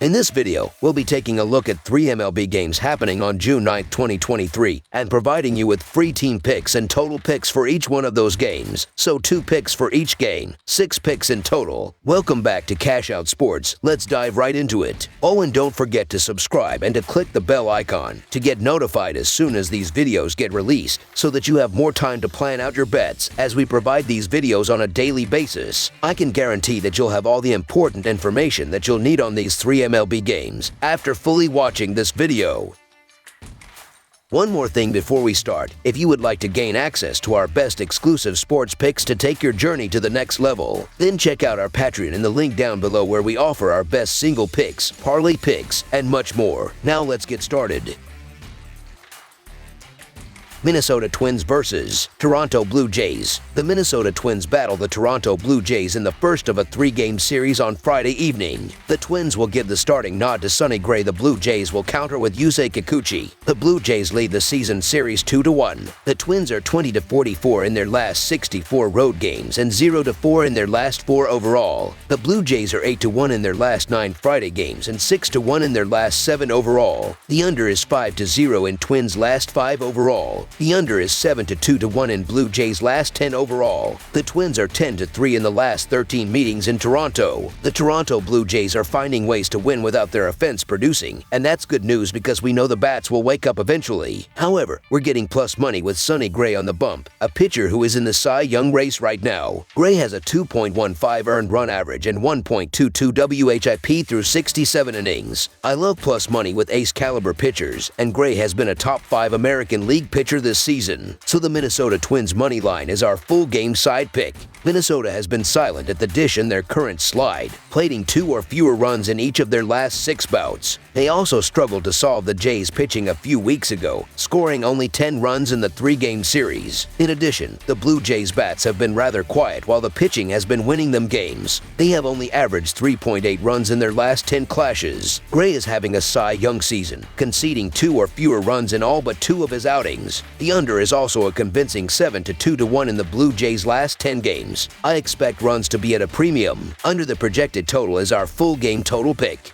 In this video, we'll be taking a look at 3 MLB games happening on June 9, 2023, and providing you with free team picks and total picks for each one of those games. So 2 picks for each game, 6 picks in total. Welcome back to Cash Out Sports. Let's dive right into it. Oh, and don't forget to subscribe and to click the bell icon to get notified as soon as these videos get released, so that you have more time to plan out your bets as we provide these videos on a daily basis. I can guarantee that you'll have all the important information that you'll need on these 3 MLB games after fully watching this video. One more thing before we start. If you would like to gain access to our best exclusive sports picks to take your journey to the next level, then check out our Patreon in the link down below, where we offer our best single picks, parlay picks, and much more. Now let's get started. Minnesota Twins vs. Toronto Blue Jays. The Minnesota Twins battle the Toronto Blue Jays in the first of a 3-game series on Friday evening. The Twins will give the starting nod to Sonny Gray. The Blue Jays will counter with Yusei Kikuchi. The Blue Jays lead the season series 2-1. The Twins are 20-44 in their last 64 road games and 0-4 in their last 4 overall. The Blue Jays are 8-1 in their last 9 Friday games and 6-1 in their last 7 overall. The under is 5-0 in Twins' last 5 overall. The under is 7-2 in Blue Jays' last 10 overall. The Twins are 10-3 in the last 13 meetings in Toronto. The Toronto Blue Jays are finding ways to win without their offense producing, and that's good news because we know the bats will wake up eventually. However, we're getting plus money with Sonny Gray on the bump, a pitcher who is in the Cy Young race right now. Gray has a 2.15 earned run average and 1.22 WHIP through 67 innings. I love plus money with ace caliber pitchers, and Gray has been a top 5 American League pitcher this season, so the Minnesota Twins money line is our full game side pick. Minnesota has been silent at the dish in their current slide, plating 2 or fewer runs in each of their last 6 bouts. They also struggled to solve the Jays pitching a few weeks ago, scoring only 10 runs in the 3-game series. In addition, the Blue Jays bats have been rather quiet while the pitching has been winning them games. They have only averaged 3.8 runs in their last 10 clashes. Gray is having a Cy Young season, conceding 2 or fewer runs in all but 2 of his outings. The under is also a convincing 7-2 in the Blue Jays' last 10 games. I expect runs to be at a premium. Under the projected total is our full game total pick.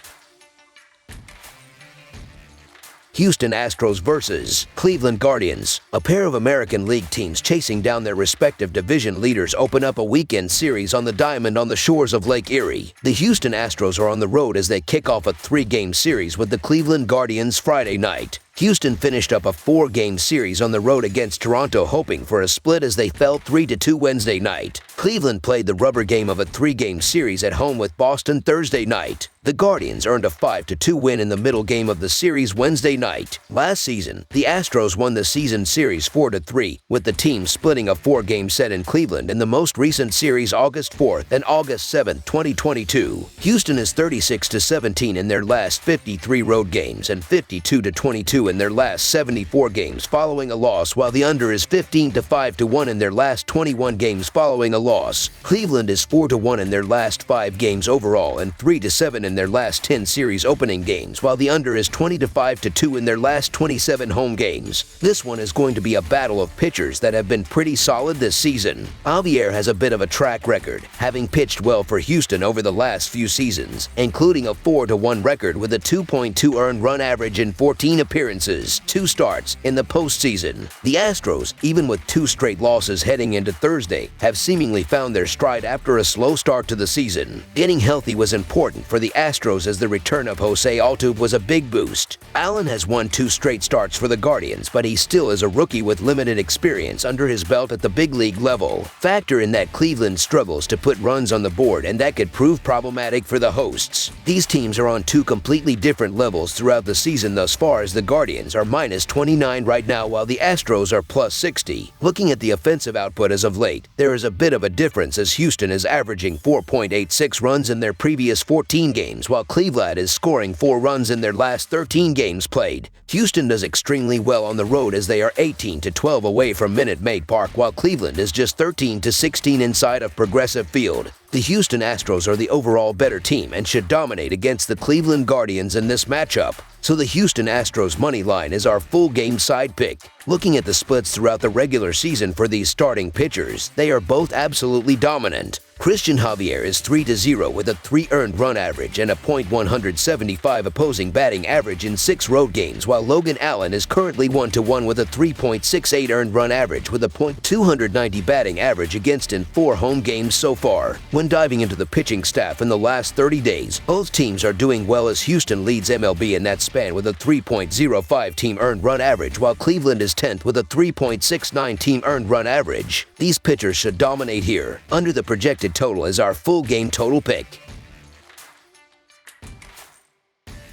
Houston Astros vs. Cleveland Guardians. A pair of American League teams chasing down their respective division leaders open up a weekend series on the diamond on the shores of Lake Erie. The Houston Astros are on the road as they kick off a 3-game series with the Cleveland Guardians Friday night. Houston finished up a 4-game series on the road against Toronto, hoping for a split as they fell 3-2 Wednesday night. Cleveland played the rubber game of a 3-game series at home with Boston Thursday night. The Guardians earned a 5-2 win in the middle game of the series Wednesday night. Last season, the Astros won the season series 4-3, with the team splitting a 4-game set in Cleveland in the most recent series August 4th and August 7th, 2022. Houston is 36-17 in their last 53 road games and 52-22 in their last 74 games following a loss, while the under is 15-5 in their last 21 games following a loss. Cleveland is 4-1 in their last 5 games overall and 3-7 in their last 10 series opening games, while the under is 20-5 in their last 27 home games. This one is going to be a battle of pitchers that have been pretty solid this season. Javier has a bit of a track record, having pitched well for Houston over the last few seasons, including a 4-1 record with a 2.2 earned run average in 14 appearances, 2 starts in the postseason. The Astros, even with 2 straight losses heading into Thursday, have seemingly found their stride after a slow start to the season. Getting healthy was important for the Astros as the return of Jose Altuve was a big boost. Allen has won 2 straight starts for the Guardians, but he still is a rookie with limited experience under his belt at the big league level. Factor in that Cleveland struggles to put runs on the board, and that could prove problematic for the hosts. These teams are on 2 completely different levels throughout the season thus far, as the Guardians are -29 right now while the Astros are +60. Looking at the offensive output as of late, there is a bit of a difference, as Houston is averaging 4.86 runs in their previous 14 games, while Cleveland is scoring 4 runs in their last 13 games played. Houston does extremely well on the road as they are 18-12 away from Minute Maid Park, while Cleveland is just 13-16 inside of Progressive Field. The Houston Astros are the overall better team and should dominate against the Cleveland Guardians in this matchup. So the Houston Astros money line is our full game side pick. Looking at the splits throughout the regular season for these starting pitchers, they are both absolutely dominant. Christian Javier is 3-0 with a 3 earned run average and a .175 opposing batting average in 6 road games, while Logan Allen is currently 1-1 with a 3.68 earned run average with a .290 batting average against in 4 home games so far. When diving into the pitching staff in the last 30 days, both teams are doing well as Houston leads MLB in that span with a 3.05 team earned run average, while Cleveland is 10th with a 3.69 team earned run average. These pitchers should dominate here. Under the projected total is our full game total pick.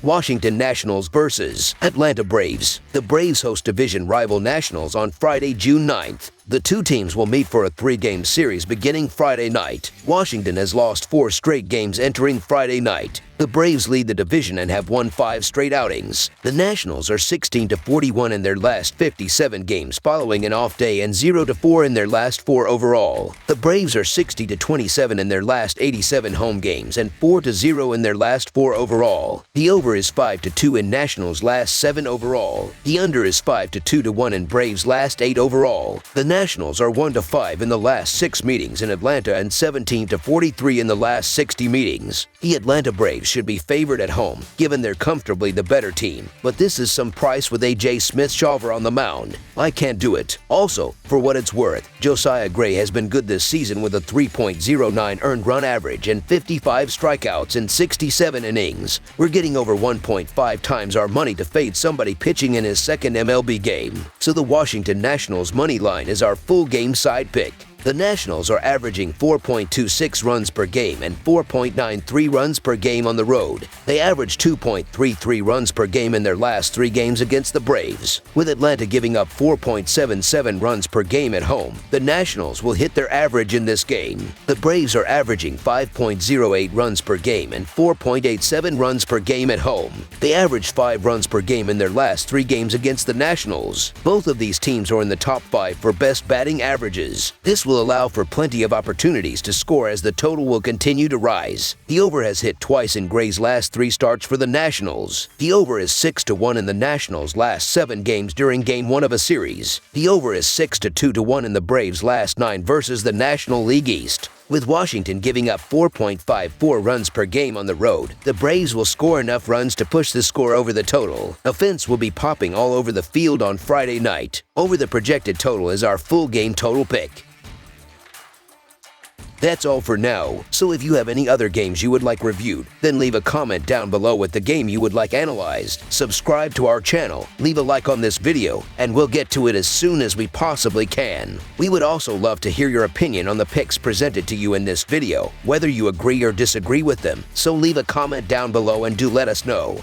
Washington Nationals vs. Atlanta Braves. The Braves host division rival Nationals on Friday, June 9th. The two teams will meet for a 3-game series beginning Friday night. Washington has lost 4 straight games entering Friday night. The Braves lead the division and have won 5 straight outings. The Nationals are 16-41 in their last 57 games following an off day and 0-4 in their last 4 overall. The Braves are 60-27 in their last 87 home games and 4-0 in their last 4 overall. The over is 5-2 in Nationals' last 7 overall. The under is 5-2-1 in Braves' last 8 overall. The Nationals are 1-5 in the last 6 meetings in Atlanta and 17-43 in the last 60 meetings. The Atlanta Braves should be favored at home, given they're comfortably the better team, but this is some price with A.J. Smith-Shawver on the mound. I can't do it. Also, for what it's worth, Josiah Gray has been good this season with a 3.09 earned run average and 55 strikeouts in 67 innings. We're getting over 1.5 times our money to fade somebody pitching in his second MLB game. So the Washington Nationals money line is our full game side pick. The Nationals are averaging 4.26 runs per game and 4.93 runs per game on the road. They average 2.33 runs per game in their last 3 games against the Braves. With Atlanta giving up 4.77 runs per game at home, the Nationals will hit their average in this game. The Braves are averaging 5.08 runs per game and 4.87 runs per game at home. They averaged 5 runs per game in their last 3 games against the Nationals. Both of these teams are in the top 5 for best batting averages. This will allow for plenty of opportunities to score as the total will continue to rise. The over has hit twice in Gray's last 3 starts for the Nationals. The over is 6-1 in the Nationals' last 7 games during Game 1 of a series. The over is 6-2-1 in the Braves' last 9 versus the National League East. With Washington giving up 4.54 runs per game on the road, the Braves will score enough runs to push the score over the total. Offense will be popping all over the field on Friday night. Over the projected total is our full game total pick. That's all for now, so if you have any other games you would like reviewed, then leave a comment down below with the game you would like analyzed. Subscribe to our channel, leave a like on this video, and we'll get to it as soon as we possibly can. We would also love to hear your opinion on the picks presented to you in this video, whether you agree or disagree with them, so leave a comment down below and do let us know.